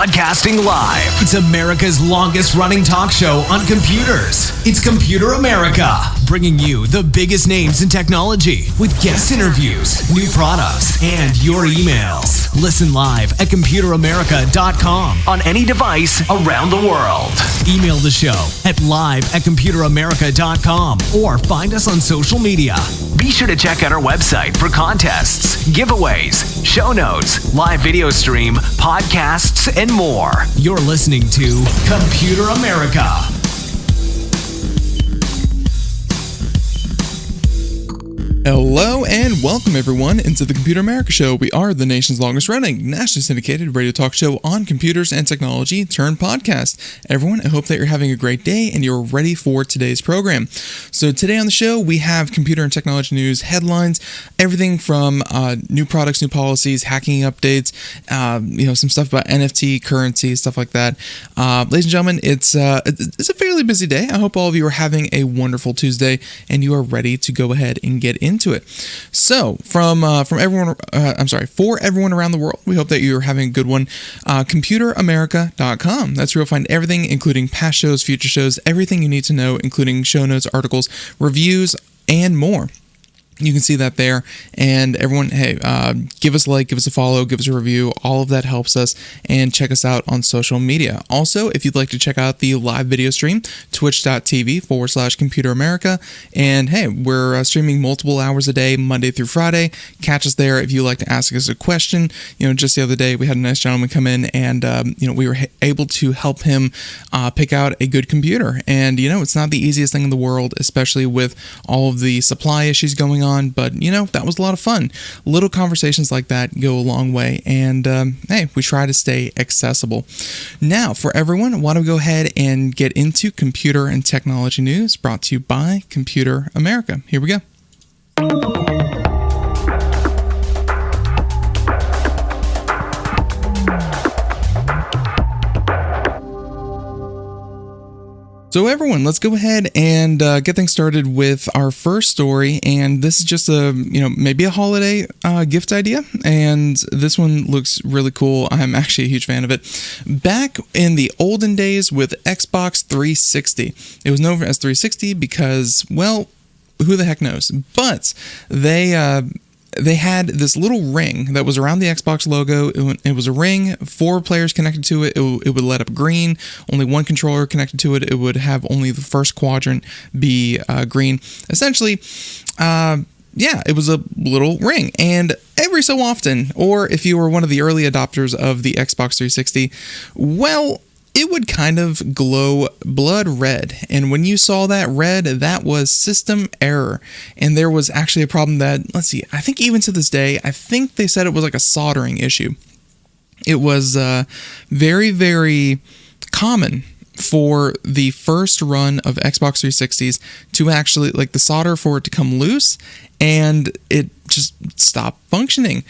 Broadcasting live. It's America's longest running talk show on computers. It's Computer America, bringing you the biggest names in technology with guest interviews, new products, and your emails. Listen live at computeramerica.com on any device around the world. Email the show at live@computeramerica.com or find us on social media. Be sure to check out our website for contests, giveaways, show notes, live video stream, podcasts, and more. You're listening to Computer America. Hello and welcome everyone into the Computer America Show. We are the nation's longest running, nationally syndicated radio talk show on computers and technology turned podcast. Everyone, I hope that you're having a great day and you're ready for today's program. So today on the show, we have computer and technology news headlines, everything from new products, new policies, hacking updates, some stuff about NFT, currency, stuff like that. Ladies and gentlemen, it's a fairly busy day. I hope all of you are having a wonderful Tuesday and you are ready to go ahead and get into it. So, for everyone around the world, we hope that you're having a good one. ComputerAmerica.com. That's where you'll find everything, including past shows, future shows, everything you need to know, including show notes, articles, reviews, and more. You can see that there. And everyone, hey, give us a like, give us a follow, give us a review. All of that helps us. And check us out on social media. Also, if you'd like to check out the live video stream, twitch.tv/Computer America. And hey, we're streaming multiple hours a day, Monday through Friday. Catch us there if you'd like to ask us a question. Just the other day, we had a nice gentleman come in and, we were able to help him pick out a good computer. And, it's not the easiest thing in the world, especially with all of the supply issues going on, but that was a lot of fun. Little conversations like that go a long way, and hey, we try to stay accessible. Now, for everyone, I want to go ahead and get into computer and technology news brought to you by Computer America. Here we go. So everyone, let's go ahead and get things started with our first story, and this is just maybe a holiday gift idea, and this one looks really cool. I'm actually a huge fan of it. Back in the olden days with Xbox 360, it was known as 360 because, well, who the heck knows? But they had this little ring that was around the Xbox logo. It was a ring, 4 players connected to it. It would light up green. Only one controller connected to it. It would have only the first quadrant be green. Essentially, it was a little ring. And every so often, or if you were one of the early adopters of the Xbox 360, well, it would kind of glow blood red. And when you saw that red, that was system error. And there was actually a problem that, I think even to this day, I think they said it was like a soldering issue. It was very, very common for the first run of Xbox 360s to actually, the solder for it to come loose and it just stopped functioning.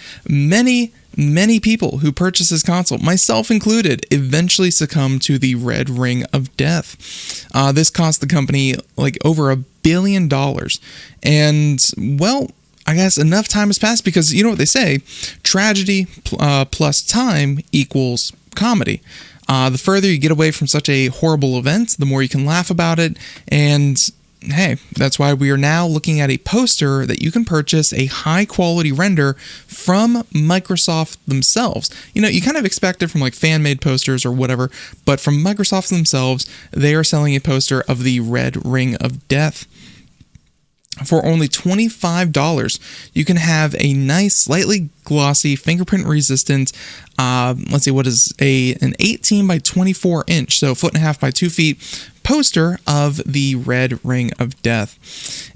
Many people who purchased this console, myself included, eventually succumbed to the red ring of death. This cost the company over $1 billion. And, well, I guess enough time has passed because you know what they say, tragedy plus time equals comedy. The further you get away from such a horrible event, the more you can laugh about it. And hey, that's why we are now looking at a poster that you can purchase, a high-quality render from Microsoft themselves. You kind of expect it from fan-made posters or whatever, but from Microsoft themselves, they are selling a poster of the Red Ring of Death. For only $25, you can have a nice, slightly glossy, fingerprint-resistant, what is an 18 by 24 inch, so 1.5 by 2 feet poster of the Red Ring of Death.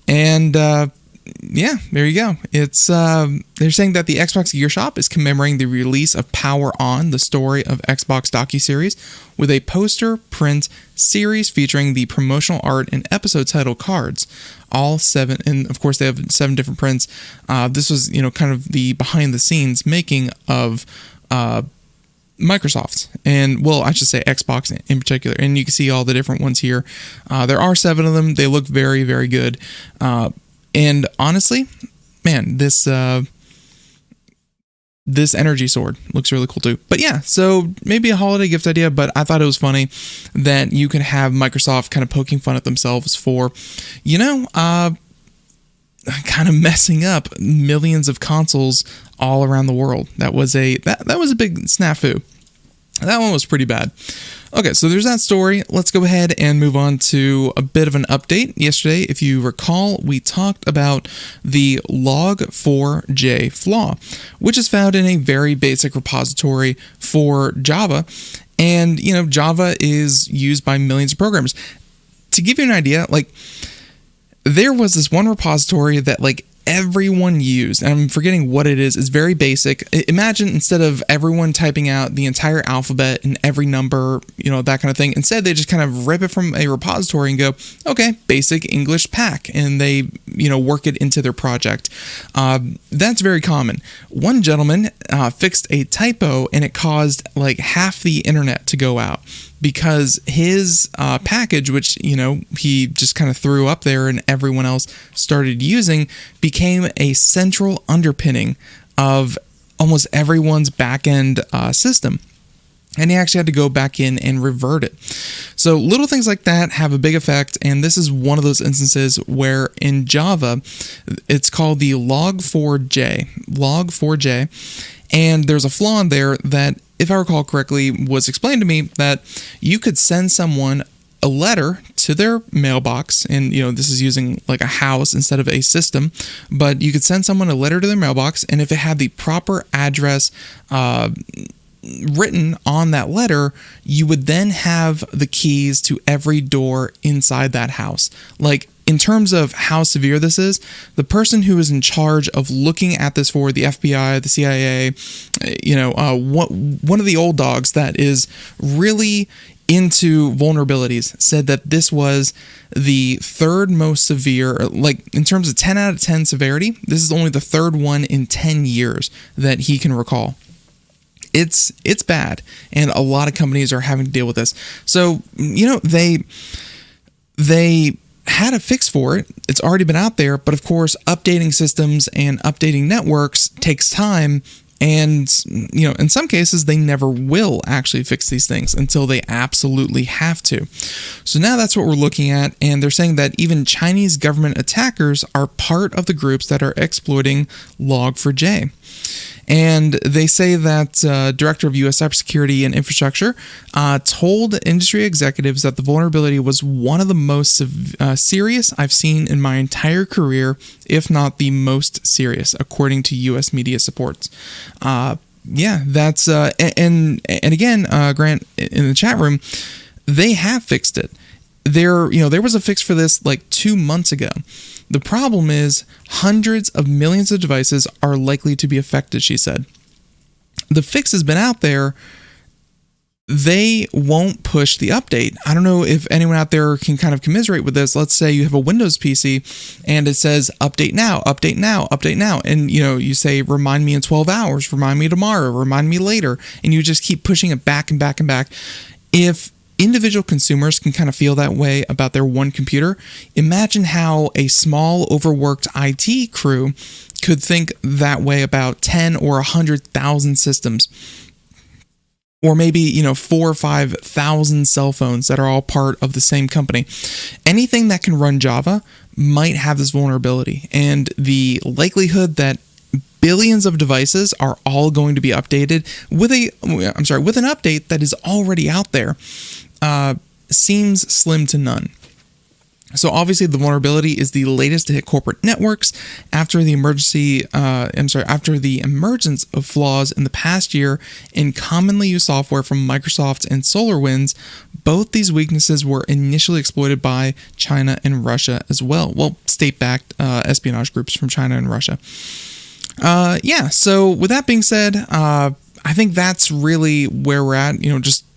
And there you go. It's they're saying that the Xbox Gear Shop is commemorating the release of Power On, the story of Xbox docuseries, with a poster print series featuring the promotional art and episode title cards. All 7, and of course they have 7 different prints. This was, kind of the behind the scenes making of Microsoft, and well, I should say Xbox in particular, and you can see all the different ones here. There are 7 of them. They look very, very good. And honestly, man, this this energy sword looks really cool too. But yeah, so maybe a holiday gift idea, but I thought it was funny that you can have Microsoft kind of poking fun at themselves for, kind of messing up millions of consoles all around the world. That was a big snafu. That one was pretty bad. Okay, so there's that story. Let's go ahead and move on to a bit of an update. Yesterday, if you recall, we talked about the log4j flaw, which is found in a very basic repository for Java. And, Java is used by millions of programmers. To give you an idea, there was this one repository that everyone used, and I'm forgetting what it is. It's very basic. Imagine instead of everyone typing out the entire alphabet and every number, that kind of thing, instead they just kind of rip it from a repository and go, okay, basic English pack, and they, work it into their project. That's very common. One gentleman fixed a typo, and it caused half the internet to go out, because his package, which, he just kind of threw up there and everyone else started using, became a central underpinning of almost everyone's back-end system. And he actually had to go back in and revert it. So little things like that have a big effect, and this is one of those instances where in Java, it's called the log4j, and there's a flaw in there that, if I recall correctly, was explained to me that you could send someone a letter to their mailbox, and this is using a house instead of a system, but you could send someone a letter to their mailbox, and if it had the proper address written on that letter, you would then have the keys to every door inside that house. In terms of how severe this is, the person who is in charge of looking at this for the FBI, the CIA, one of the old dogs that is really into vulnerabilities, said that this was the third most severe, in terms of 10 out of 10 severity, this is only the third one in 10 years that he can recall. It's bad, and a lot of companies are having to deal with this. So, they had a fix for it. It's already been out there, but of course, updating systems and updating networks takes time. And, in some cases, they never will actually fix these things until they absolutely have to. So now that's what we're looking at. And they're saying that even Chinese government attackers are part of the groups that are exploiting Log4j. And they say that Director of U.S. Cybersecurity and Infrastructure told industry executives that the vulnerability was one of the most serious I've seen in my entire career, if not the most serious, according to U.S. media supports. That's and again, Grant, in the chat room, they have fixed it. There was a fix for this 2 months ago. The problem is hundreds of millions of devices are likely to be affected, she said. The fix has been out there. They won't push the update. I don't know if anyone out there can kind of commiserate with this. Let's say you have a Windows PC and it says update now, update now, update now. And you say remind me in 12 hours, remind me tomorrow, remind me later. And you just keep pushing it back and back and back. If individual consumers can kind of feel that way about their one computer, imagine how a small, overworked IT crew could think that way about 10 or 100,000 systems. Or maybe, 4,000 or 5,000 cell phones that are all part of the same company. Anything that can run Java might have this vulnerability. And the likelihood that billions of devices are all going to be updated with an update that is already out there seems slim to none. So obviously the vulnerability is the latest to hit corporate networks after the emergence of flaws in the past year in commonly used software from Microsoft and SolarWinds. Both these weaknesses were initially exploited by China and Russia as well. Well, state-backed espionage groups from China and Russia. So with that being said, I think that's really where we're at.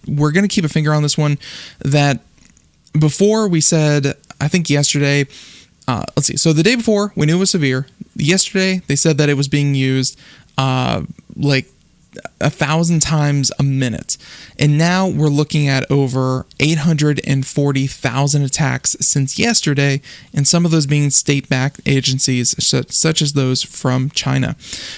We're going to keep a finger on this one. That before we said, I think yesterday, let's see. So the day before we knew it was severe. Yesterday they said that it was being used 1,000 times a minute. And now we're looking at over 840,000 attacks since yesterday, and some of those being state-backed agencies such as those from China.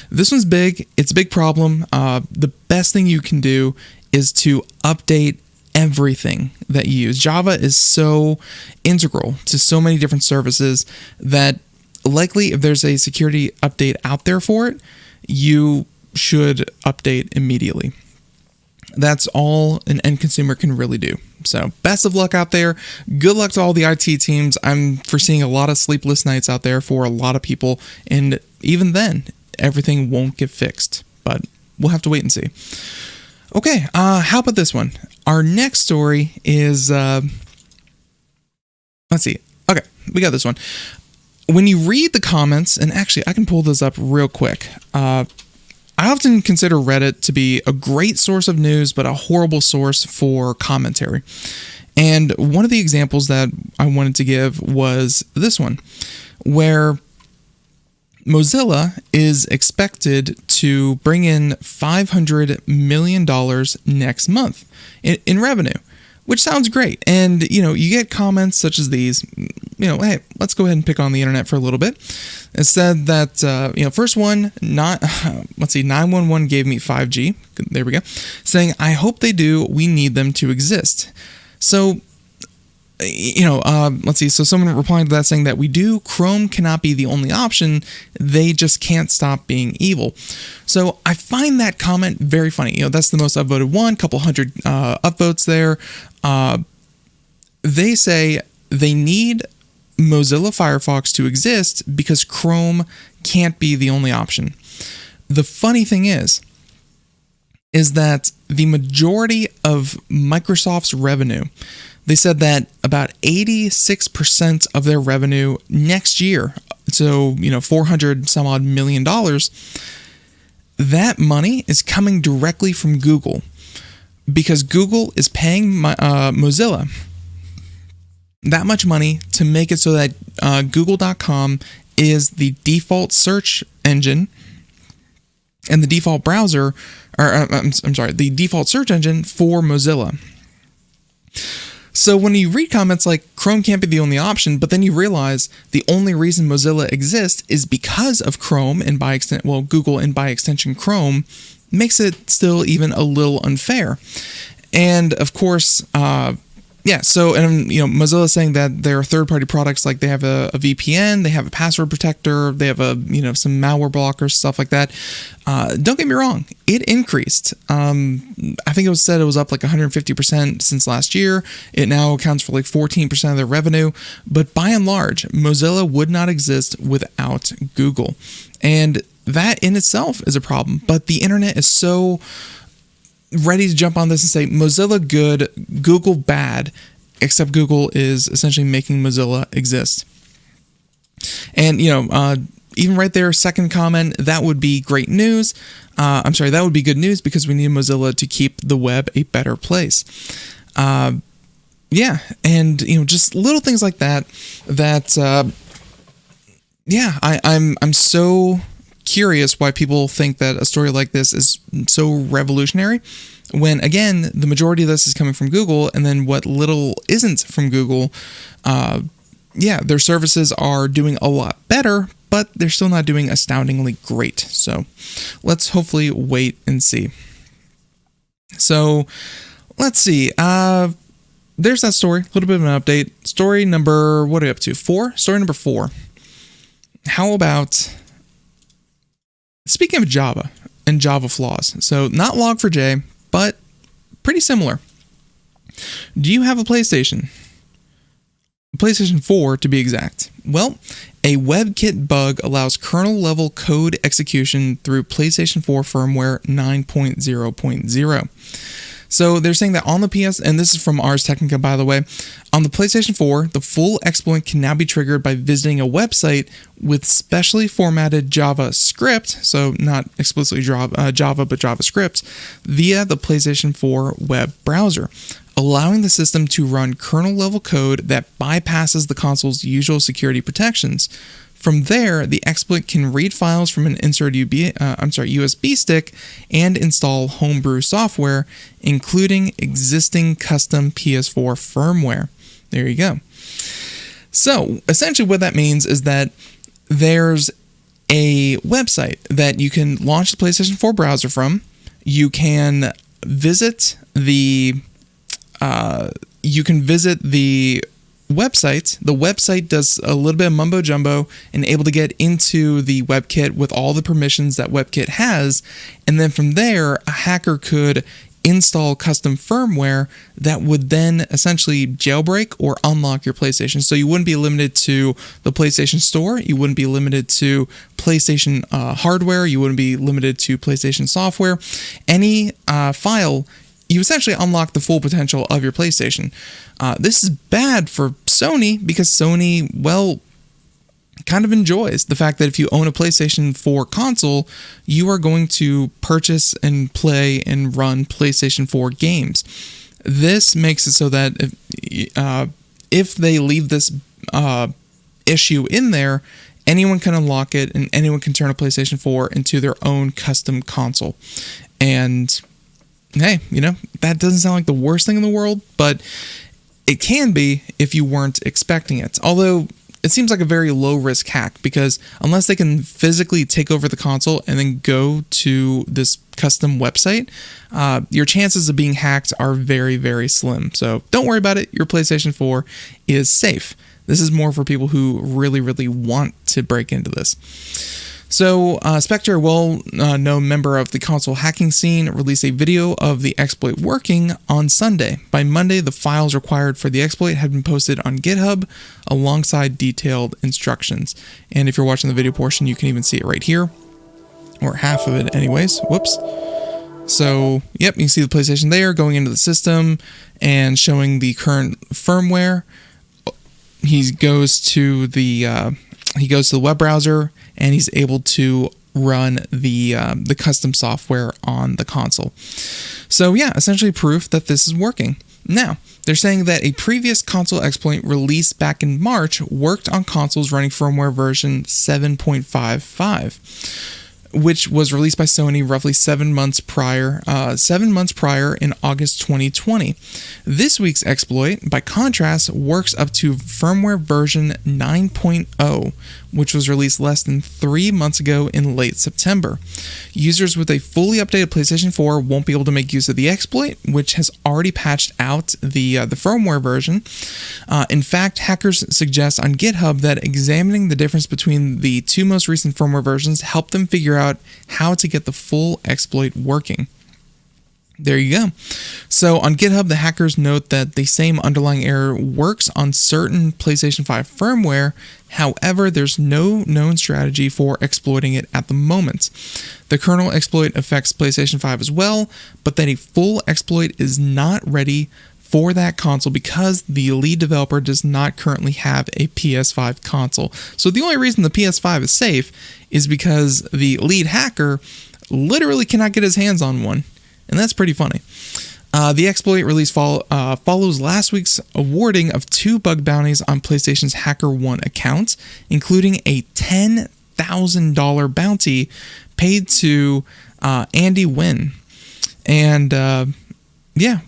This one's big. It's a big problem. The best thing you can do is to update everything that you use. Java is so integral to so many different services that likely if there's a security update out there for it, you should update immediately. That's all an end consumer can really do. So best of luck out there. Good luck to all the IT teams. I'm foreseeing a lot of sleepless nights out there for a lot of people. And even then, everything won't get fixed. But we'll have to wait and see. Okay, how about this one? Our next story is, let's see. Okay, we got this one. When you read the comments, and actually I can pull this up real quick. I often consider Reddit to be a great source of news, but a horrible source for commentary. And one of the examples that I wanted to give was this one, where Mozilla is expected to bring in $500 million next month in revenue, which sounds great. And, you get comments such as these, hey, let's go ahead and pick on the internet for a little bit. It said that, first one, 911 gave me 5G. There we go. Saying, I hope they do. We need them to exist. So, let's see. So someone replying to that saying that we do. Chrome cannot be the only option. They just can't stop being evil. So I find that comment very funny. That's the most upvoted one, couple hundred upvotes there. They say they need Mozilla Firefox to exist because Chrome can't be the only option. The funny thing is that the majority of Microsoft's revenue, they said that about 86% of their revenue next year, so, $400 some odd million, that money is coming directly from Google because Google is paying Mozilla that much money to make it so that Google.com is the default search engine and the default browser, the default search engine for Mozilla. So when you read comments like Chrome can't be the only option, but then you realize the only reason Mozilla exists is because of Chrome and Google and by extension Chrome, makes it still even a little unfair. And of course, Mozilla is saying that there are third-party products, like they have a VPN, they have a password protector, they have some malware blockers, stuff like that. Don't get me wrong, it increased. I think it was said it was up like 150% since last year. It now accounts for like 14% of their revenue. But by and large, Mozilla would not exist without Google. And that in itself is a problem. But the internet is so ready to jump on this and say Mozilla good, Google bad, except Google is essentially making Mozilla exist. And even right there, second comment, that would be great news. That would be good news because we need Mozilla to keep the web a better place. And just little things like that. I'm so curious why people think that a story like this is so revolutionary when, again, the majority of this is coming from Google, and then what little isn't from Google, their services are doing a lot better, but they're still not doing astoundingly great. So let's hopefully wait and see. So let's see. There's that story, a little bit of an update. Story number, what are we up to? 4? Story number 4. How about, speaking of Java and Java flaws, so not Log4j, but pretty similar. Do you have a PlayStation? PlayStation 4 to be exact. Well, a WebKit bug allows kernel-level code execution through PlayStation 4 firmware 9.0.0. So they're saying that on the PS, and this is from Ars Technica, by the way, on the PlayStation 4, the full exploit can now be triggered by visiting a website with specially formatted JavaScript, so not explicitly Java, but JavaScript, via the PlayStation 4 web browser, allowing the system to run kernel-level code that bypasses the console's usual security protections. From there, the exploit can read files from an inserted USB stick and install homebrew software, including existing custom PS4 firmware. There you go. So essentially what that means is that there's a website that you can launch the PlayStation 4 browser from. You can visit the website. The website does a little bit of mumbo jumbo and able to get into the WebKit with all the permissions that WebKit has. And then from there, a hacker could install custom firmware that would then essentially jailbreak or unlock your PlayStation. So you wouldn't be limited to the PlayStation Store. You wouldn't be limited to PlayStation hardware. You wouldn't be limited to PlayStation software. Any file, you essentially unlock the full potential of your PlayStation. This is bad for Sony because Sony, well, kind of enjoys the fact that if you own a PlayStation 4 console, you are going to purchase and play and run PlayStation 4 games. This makes it so that if they leave this issue in there, anyone can unlock it and anyone can turn a PlayStation 4 into their own custom console. And hey, that doesn't sound like the worst thing in the world, but it can be if you weren't expecting it. Although it seems like a very low-risk hack because unless they can physically take over the console and then go to this custom website, your chances of being hacked are very, very slim. So don't worry about it. Your PlayStation 4 is safe. This is more for people who really, really want to break into this. So, Spectre, a well-known member of the console hacking scene, released a video of the exploit working on Sunday. By Monday, the files required for the exploit had been posted on GitHub alongside detailed instructions. And if you're watching the video portion, you can even see it right here, or half of it anyways. Whoops. So, yep, you can see the PlayStation there going into the system and showing the current firmware. He goes to the web browser and he's able to run the custom software on the console. So yeah, essentially proof that this is working. Now, they're saying that a previous console exploit released back in March worked on consoles running firmware version 7.55. Which was released by Sony roughly 7 months prior in August 2020. This week's exploit, by contrast, works up to firmware version 9.0, which was released less than 3 months ago in late September. Users with a fully updated PlayStation 4 won't be able to make use of the exploit, which has already patched out the firmware version. In fact, hackers suggest on GitHub that examining the difference between the two most recent firmware versions helped them figure out how to get the full exploit working. There you go. So on GitHub, the hackers note that the same underlying error works on certain PlayStation 5 firmware. However, there's no known strategy for exploiting it at the moment. The kernel exploit affects PlayStation 5 as well, but that a full exploit is not ready for that console because the lead developer does not currently have a PS5 console. So the only reason the PS5 is safe is because the lead hacker literally cannot get his hands on one. And that's pretty funny. The exploit release follows last week's awarding of 2 bug bounties on PlayStation's HackerOne account, including a $10,000 bounty paid to Andy Wynn. And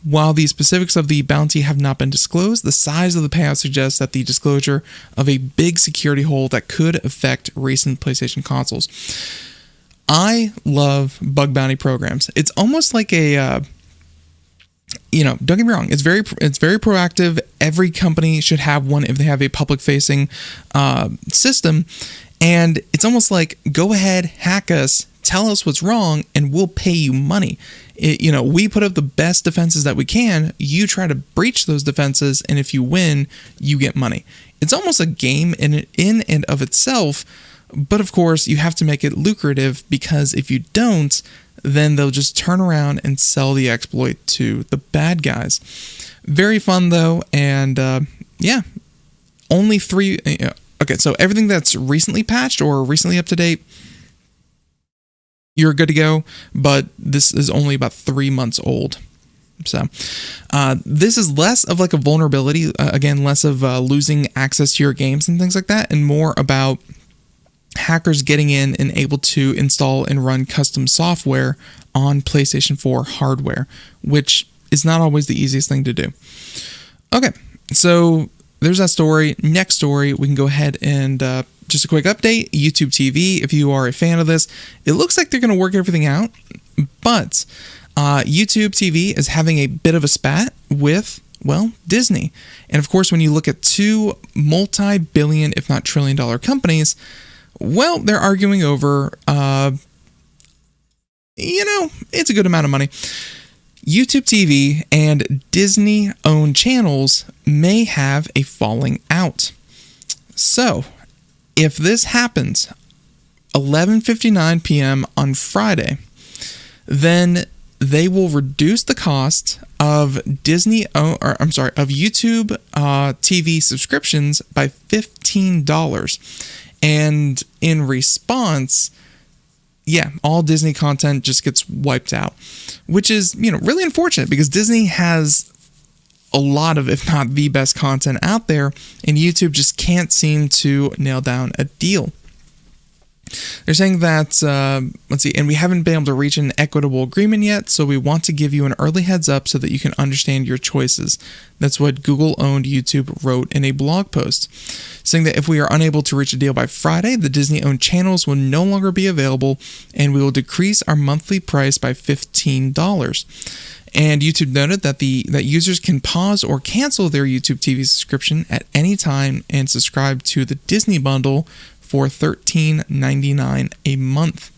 while the specifics of the bounty have not been disclosed, the size of the payout suggests that the disclosure of a big security hole that could affect recent PlayStation consoles. I love bug bounty programs. It's almost like a, don't get me wrong, it's very proactive. Every company should have one if they have a public-facing system. And it's almost like, go ahead, hack us, tell us what's wrong, and we'll pay you money. We put up the best defenses that we can. You try to breach those defenses, and if you win, you get money. It's almost a game in and of itself. But of course, you have to make it lucrative because if you don't, then they'll just turn around and sell the exploit to the bad guys. Very fun though, and only 3. Okay, so everything that's recently patched or recently up to date, you're good to go. But this is only about 3 months old. So this is less of like a vulnerability, again, less of losing access to your games and things like that, and more about hackers getting in and able to install and run custom software on PlayStation 4 hardware, which is not always the easiest thing to do. Okay, so there's that story. Next story, we can go ahead and just a quick update. YouTube TV, if you are a fan of this, it looks like they're going to work everything out, but YouTube TV is having a bit of a spat with, well, Disney. And of course, when you look at two multi-billion, if not trillion-dollar companies, well, they're arguing over, it's a good amount of money. YouTube TV and Disney-owned channels may have a falling out. So, if this happens 11:59 p.m. on Friday, then they will reduce the cost of YouTube TV subscriptions by $15. And in response, all Disney content just gets wiped out, which is, really unfortunate because Disney has a lot of, if not the best content out there, and YouTube just can't seem to nail down a deal. They're saying that, and we haven't been able to reach an equitable agreement yet, so we want to give you an early heads up so that you can understand your choices. That's what Google-owned YouTube wrote in a blog post, saying that if we are unable to reach a deal by Friday, the Disney-owned channels will no longer be available, and we will decrease our monthly price by $15. And YouTube noted that that users can pause or cancel their YouTube TV subscription at any time and subscribe to the Disney bundle for $13.99 a month.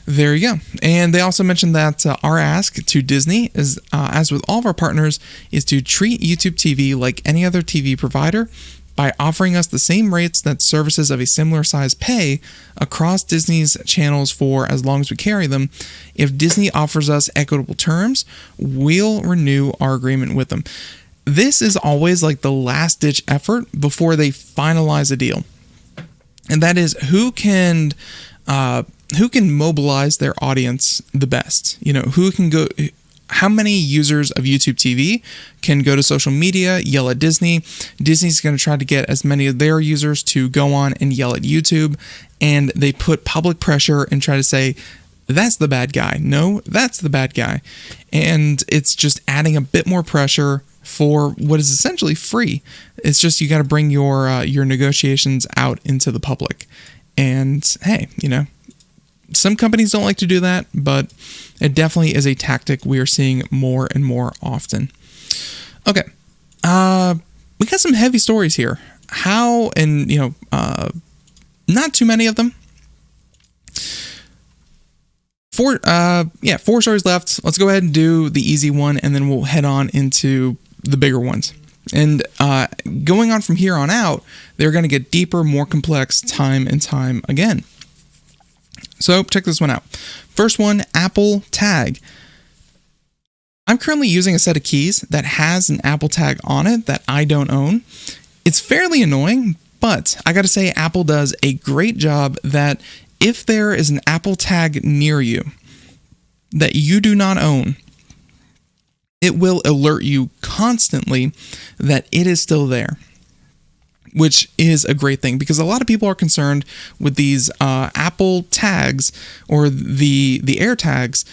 There you go. And they also mentioned that our ask to Disney is, as with all of our partners, is to treat YouTube TV like any other TV provider by offering us the same rates that services of a similar size pay across Disney's channels for as long as we carry them. If Disney offers us equitable terms, we'll renew our agreement with them. This is always like the last-ditch effort before they finalize a deal. And that is who can mobilize their audience the best. Who can go. How many users of YouTube TV can go to social media, yell at Disney? Disney's going to try to get as many of their users to go on and yell at YouTube, and they put public pressure and try to say, that's the bad guy. No, that's the bad guy. And it's just adding a bit more pressure for what is essentially free. It's just you got to bring your negotiations out into the public. And hey, some companies don't like to do that, but it definitely is a tactic we are seeing more and more often. Okay, we got some heavy stories here. Not too many of them. Four stories left. Let's go ahead and do the easy one, and then we'll head on into the bigger ones. And going on from here on out, they're going to get deeper, more complex time and time again. So check this one out. First one, Apple Tag. I'm currently using a set of keys that has an Apple Tag on it that I don't own. It's fairly annoying, but I got to say Apple does a great job that if there is an Apple Tag near you that you do not own, it will alert you constantly that it is still there, which is a great thing because a lot of people are concerned with these Apple tags or the AirTags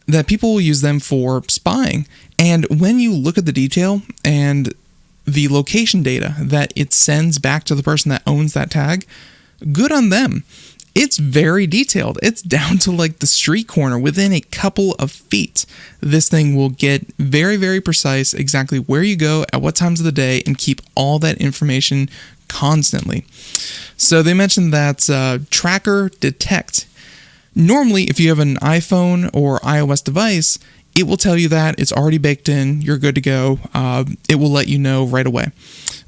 that people will use them for spying. And when you look at the detail and the location data that it sends back to the person that owns that tag, good on them. It's very detailed. It's down to like the street corner within a couple of feet. This thing will get very, very precise exactly where you go at what times of the day and keep all that information constantly. So they mentioned that tracker detect. Normally, if you have an iPhone or iOS device, it will tell you that it's already baked in, you're good to go. It will let you know right away.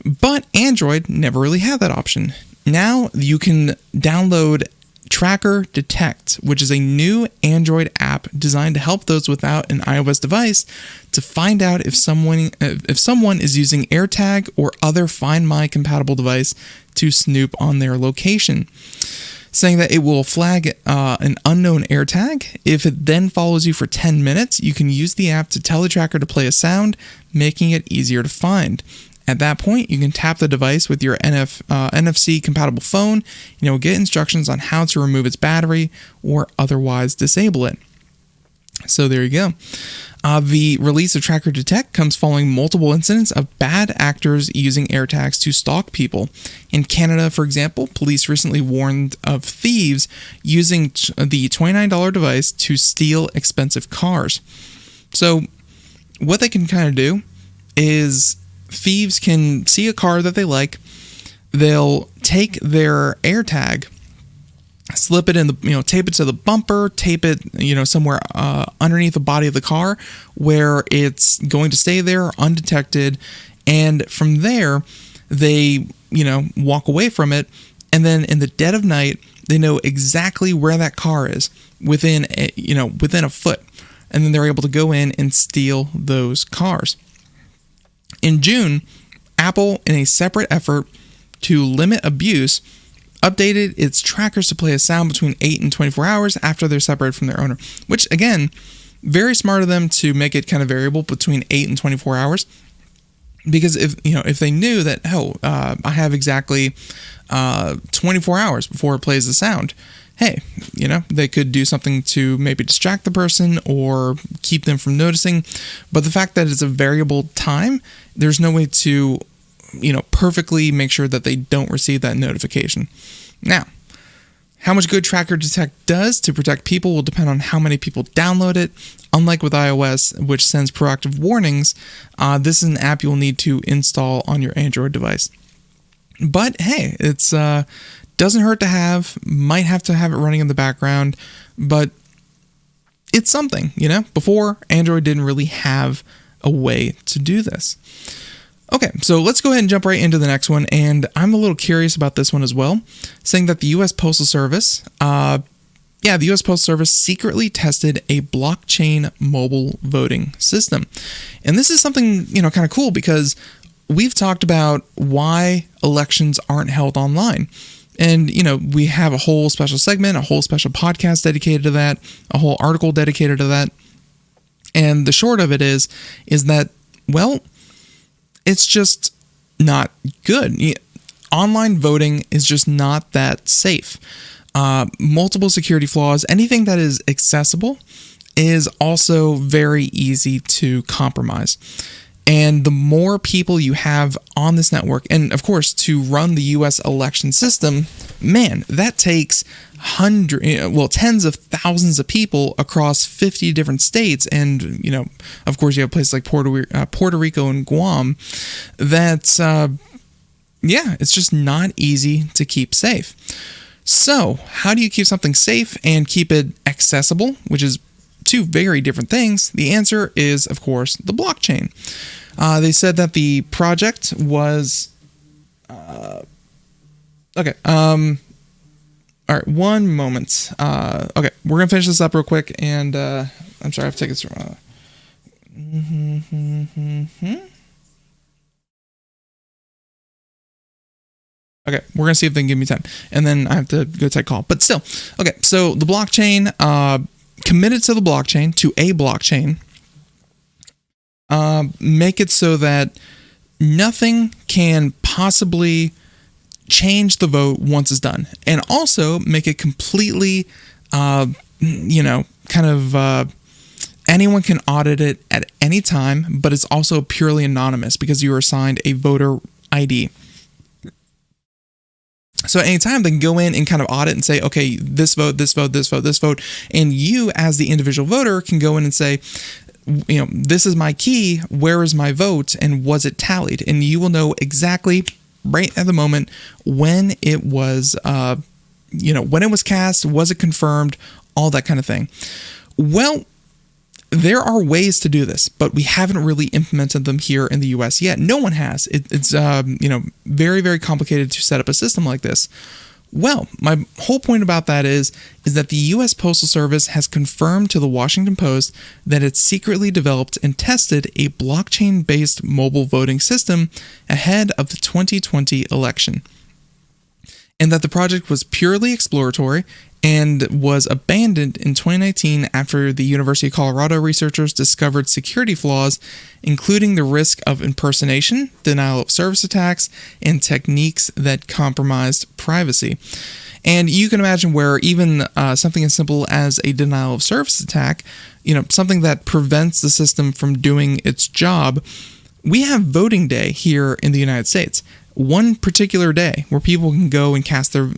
But Android never really had that option. Now you can download Tracker Detect, which is a new Android app designed to help those without an iOS device to find out if someone is using AirTag or other Find My compatible device to snoop on their location. Saying that it will flag an unknown AirTag. If it then follows you for 10 minutes, you can use the app to tell the tracker to play a sound, making it easier to find. At that point, you can tap the device with your NFC compatible phone, and it will get instructions on how to remove its battery or otherwise disable it. So there you go. The release of Tracker Detect comes following multiple incidents of bad actors using AirTags to stalk people. In Canada, for example, police recently warned of thieves using the $29 device to steal expensive cars. So what they can kind of do is thieves can see a car that they like, they'll take their AirTag, slip it in the, tape it to the bumper, tape it, somewhere underneath the body of the car where it's going to stay there undetected. And from there, they, walk away from it. And then in the dead of night, they know exactly where that car is within a foot. And then they're able to go in and steal those cars. In June, Apple, in a separate effort to limit abuse, updated its trackers to play a sound between 8 and 24 hours after they're separated from their owner, which, again, very smart of them to make it kind of variable between 8 and 24 hours. Because if they knew that, I have exactly 24 hours before it plays the sound, hey, they could do something to maybe distract the person or keep them from noticing. But the fact that it's a variable time, there's no way to perfectly make sure that they don't receive that notification. Now, how much good Tracker Detect does to protect people will depend on how many people download it. Unlike with iOS, which sends proactive warnings, this is an app you'll need to install on your Android device. But hey, it's doesn't hurt to have, might have to have it running in the background, but it's something, Before, Android didn't really have a way to do this. Okay, so let's go ahead and jump right into the next one, and I'm a little curious about this one as well, saying that the US Postal Service, the US Postal Service secretly tested a blockchain mobile voting system. And this is something, kind of cool because we've talked about why elections aren't held online. And, we have a whole special segment, a whole special podcast dedicated to that, a whole article dedicated to that. And the short of it is that, well, it's just not good. Online voting is just not that safe. Multiple security flaws, anything that is accessible is also very easy to compromise. And the more people you have on this network, and of course, to run the US election system, man, that takes tens of thousands of people across 50 different states. And, of course, you have places like Puerto Rico and Guam. That's, it's just not easy to keep safe. So how do you keep something safe and keep it accessible, which is two very different things? The answer is, of course, the blockchain. They said that the project was... all right, one moment. Okay, we're going to finish this up real quick, and I'm sorry, I have to take this from... Okay, we're going to see if they can give me time, and then I have to go take a call. But still, okay, so the blockchain, committed to the blockchain, to a blockchain, make it so that nothing can possibly change the vote once it's done, and also make it completely, anyone can audit it at any time, but it's also purely anonymous because you are assigned a voter ID. So anytime they can go in and kind of audit and say, okay, this vote, this vote, this vote, this vote, and you as the individual voter can go in and say, this is my key, where is my vote, and was it tallied? And you will know exactly right at the moment when it was, when it was cast, was it confirmed, all that kind of thing. Well, there are ways to do this, but we haven't really implemented them here in the US yet. No one has. It's very, very complicated to set up a system like this. Well, my whole point about that is that the US Postal Service has confirmed to the Washington Post that it secretly developed and tested a blockchain-based mobile voting system ahead of the 2020 election. and that the project was purely exploratory and was abandoned in 2019 after the University of Colorado researchers discovered security flaws, including the risk of impersonation, denial of service attacks, and techniques that compromised privacy. And you can imagine where even something as simple as a denial of service attack, something that prevents the system from doing its job. We have voting day here in the United States. One particular day where people can go and cast their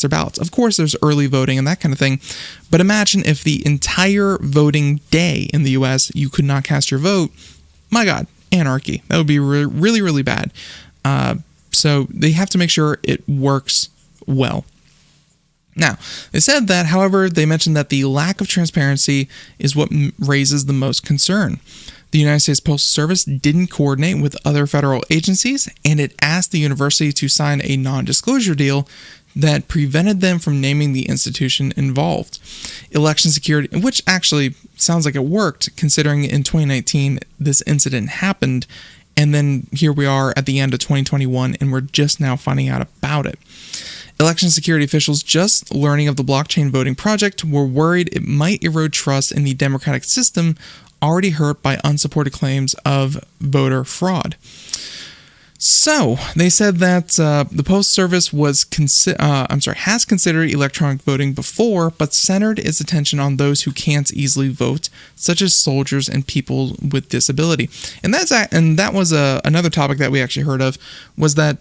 ballots. Of course, there's early voting and that kind of thing, but imagine if the entire voting day in the U.S. you could not cast your vote. My God, anarchy. That would be really, really bad. So they have to make sure it works well. Now, they said that, however, they mentioned that the lack of transparency is what raises the most concern. The United States Postal Service didn't coordinate with other federal agencies, and it asked the university to sign a non-disclosure deal that prevented them from naming the institution involved. Election security, which actually sounds like it worked, considering in 2019 this incident happened, and then here we are at the end of 2021, and we're just now finding out about it. Election security officials just learning of the blockchain voting project were worried it might erode trust in the democratic system, already hurt by unsupported claims of voter fraud. So they said that the Postal Service has considered electronic voting before, but centered its attention on those who can't easily vote, such as soldiers and people with disability. And that was another topic that we actually heard of, was that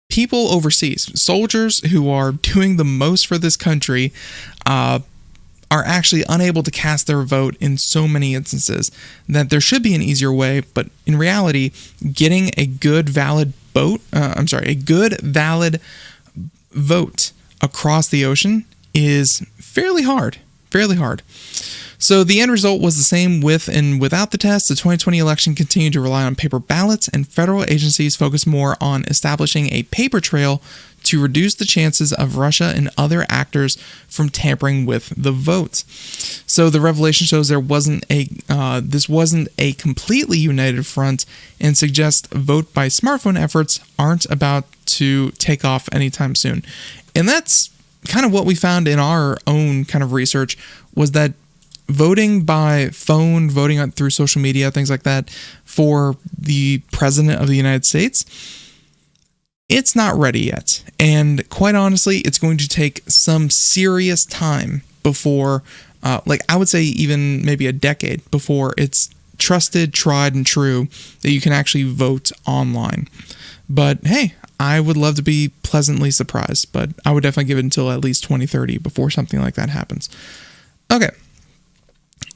people overseas, soldiers who are doing the most for this country, are actually unable to cast their vote in so many instances that there should be an easier way, but in reality, getting a good valid vote across the ocean is fairly hard. So the end result was the same with and without the test. The 2020 election continued to rely on paper ballots, and federal agencies focused more on establishing a paper trail to reduce the chances of Russia and other actors from tampering with the votes. So the revelation shows this wasn't a completely united front, and suggests vote by smartphone efforts aren't about to take off anytime soon. And that's kind of what we found in our own kind of research, was that voting by phone, voting through social media, things like that, for the president of the United States, it's not ready yet. And quite honestly, it's going to take some serious time before, I would say even maybe a decade before it's trusted, tried, and true that you can actually vote online. But hey, I would love to be pleasantly surprised, but I would definitely give it until at least 2030 before something like that happens. Okay,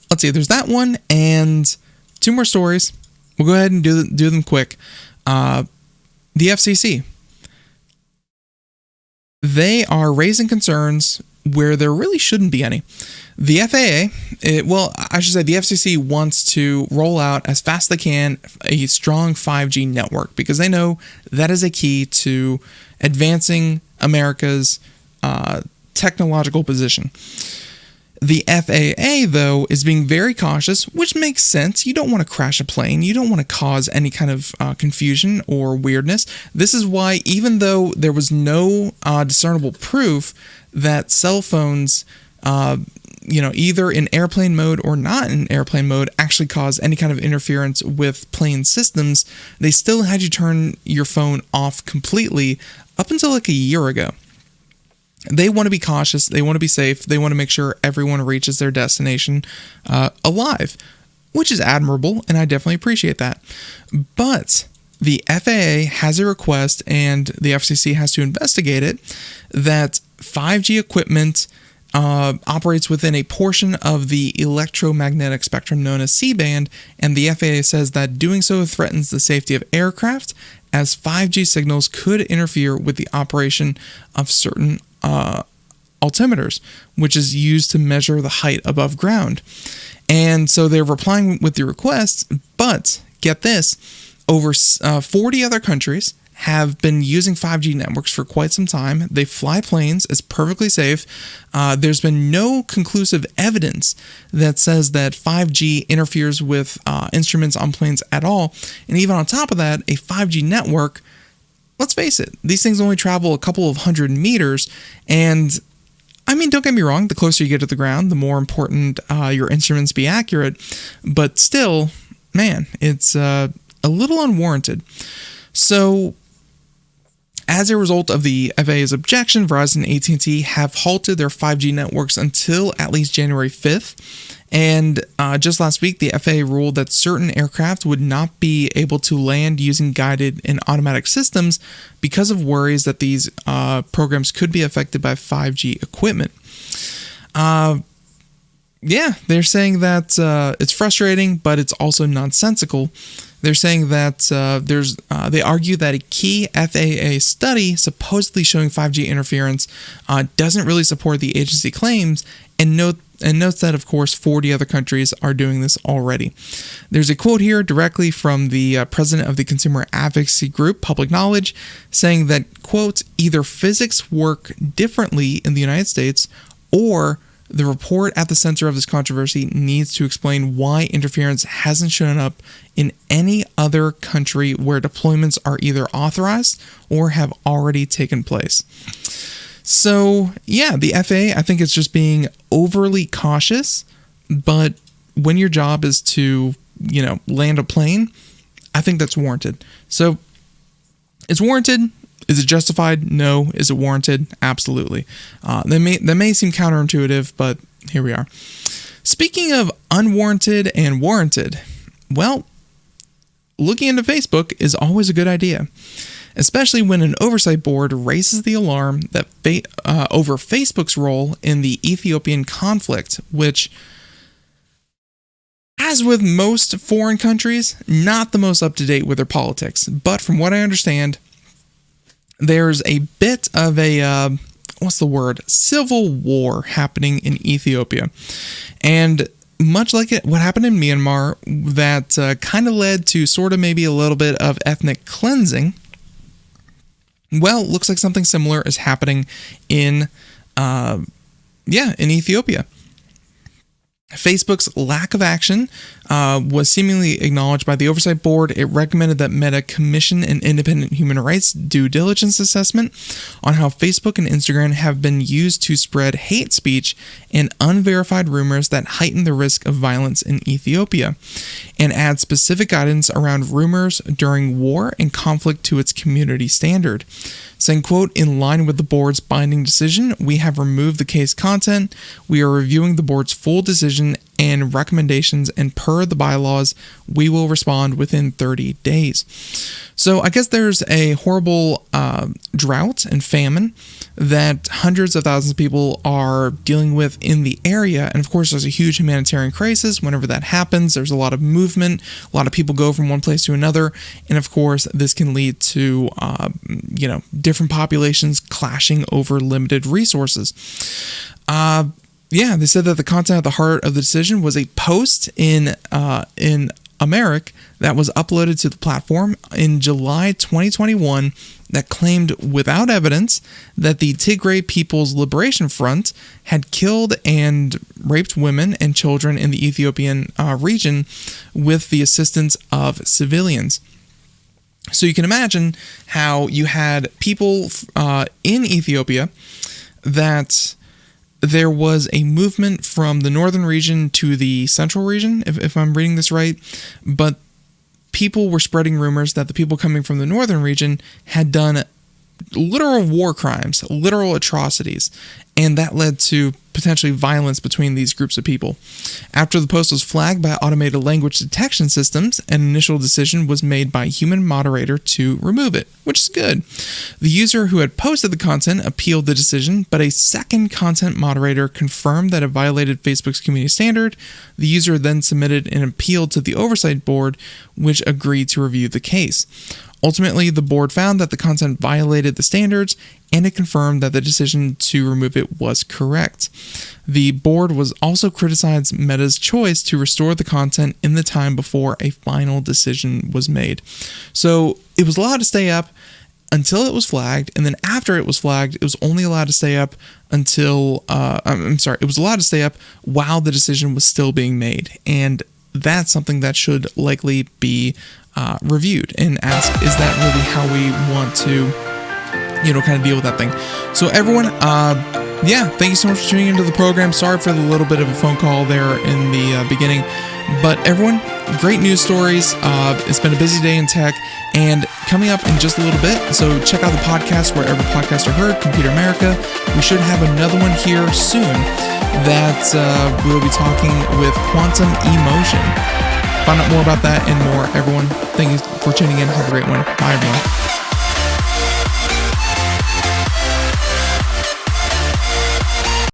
let's see. There's that one and two more stories. We'll go ahead and do them quick. The FCC. They are raising concerns where there really shouldn't be any. The the FCC wants to roll out as fast as they can a strong 5G network, because they know that is a key to advancing America's technological position. The FAA, though, is being very cautious, which makes sense. You don't want to crash a plane. You don't want to cause any kind of confusion or weirdness. This is why, even though there was no discernible proof that cell phones, either in airplane mode or not in airplane mode, actually cause any kind of interference with plane systems, they still had you turn your phone off completely up until like a year ago. They want to be cautious. They want to be safe. They want to make sure everyone reaches their destination alive, which is admirable, and I definitely appreciate that. But the FAA has a request, and the FCC has to investigate it, that 5G equipment operates within a portion of the electromagnetic spectrum known as C-band, and the FAA says that doing so threatens the safety of aircraft, as 5G signals could interfere with the operation of certain altimeters, which is used to measure the height above ground. And so they're replying with the request, but get this, over 40 other countries have been using 5G networks for quite some time. They fly planes. It's perfectly safe. There's been no conclusive evidence that says that 5G interferes with instruments on planes at all. And even on top of that, a 5G network let's face it, these things only travel a couple of 100 meters, and I mean, don't get me wrong, the closer you get to the ground, the more important your instruments be accurate, but still, man, it's a little unwarranted. So, as a result of the FAA's objection, Verizon and AT&T have halted their 5G networks until at least January 5th. And just last week, the FAA ruled that certain aircraft would not be able to land using guided and automatic systems because of worries that these programs could be affected by 5G equipment. They're saying that it's frustrating, but it's also nonsensical. They're saying that they argue that a key FAA study supposedly showing 5G interference doesn't really support the agency claims, and notes that, of course, 40 other countries are doing this already. There's a quote here directly from the president of the consumer advocacy group, Public Knowledge, saying that, quote, either physics work differently in the United States, or the report at the center of this controversy needs to explain why interference hasn't shown up in any other country where deployments are either authorized or have already taken place. So, yeah, the FAA, I think it's just being overly cautious, but when your job is to, land a plane, I think that's warranted. So, it's warranted. Is it justified? No. Is it warranted? Absolutely. That may seem counterintuitive, but here we are. Speaking of unwarranted and warranted, well, looking into Facebook is always a good idea, especially when an oversight board raises the alarm that over Facebook's role in the Ethiopian conflict, which, as with most foreign countries, not the most up-to-date with their politics. But from what I understand, there's a bit of a, civil war happening in Ethiopia. And much like what happened in Myanmar, that kind of led to sort of maybe a little bit of ethnic cleansing. Well, looks like something similar is happening in Ethiopia. Facebook's lack of action was seemingly acknowledged by the Oversight Board. It recommended that Meta commission an independent human rights due diligence assessment on how Facebook and Instagram have been used to spread hate speech and unverified rumors that heighten the risk of violence in Ethiopia, and add specific guidance around rumors during war and conflict to its community standard. Saying, quote, in line with the board's binding decision, we have removed the case content. We are reviewing the board's full decision and recommendations, and per the bylaws, we will respond within 30 days. So I guess there's a horrible drought and famine that hundreds of thousands of people are dealing with in the area. And of course, there's a huge humanitarian crisis. Whenever that happens, there's a lot of movement. A lot of people go from one place to another. And of course, this can lead to, different populations clashing over limited resources. They said that the content at the heart of the decision was a post in America that was uploaded to the platform in July 2021 that claimed without evidence that the Tigray People's Liberation Front had killed and raped women and children in the Ethiopian region with the assistance of civilians. So you can imagine how you had people in Ethiopia that there was a movement from the northern region to the central region, if I'm reading this right, but people were spreading rumors that the people coming from the northern region had done literal war crimes, literal atrocities, and that led to potentially violence between these groups of people. After the post was flagged by automated language detection systems, an initial decision was made by a human moderator to remove it, which is good. The user who had posted the content appealed the decision, but a second content moderator confirmed that it violated Facebook's community standard. The user then submitted an appeal to the oversight board, which agreed to review the case. Ultimately, the board found that the content violated the standards, and it confirmed that the decision to remove it was correct. The board was also criticized Meta's choice to restore the content in the time before a final decision was made. So it was allowed to stay up until it was flagged, and then after it was flagged, it was only allowed to stay up until, it was allowed to stay up while the decision was still being made, and that's something that should likely be reviewed and ask, is that really how we want to, kind of deal with that thing? So everyone, thank you so much for tuning into the program. Sorry for the little bit of a phone call there in the beginning, but everyone, great news stories. It's been a busy day in tech, and coming up in just a little bit, so check out the podcast wherever podcasts are heard, Computer America. We should have another one here soon that we'll be talking with Quantum Emotion. Find out more about that and more, everyone. Thank you for tuning in. Have a great one. Bye, everyone.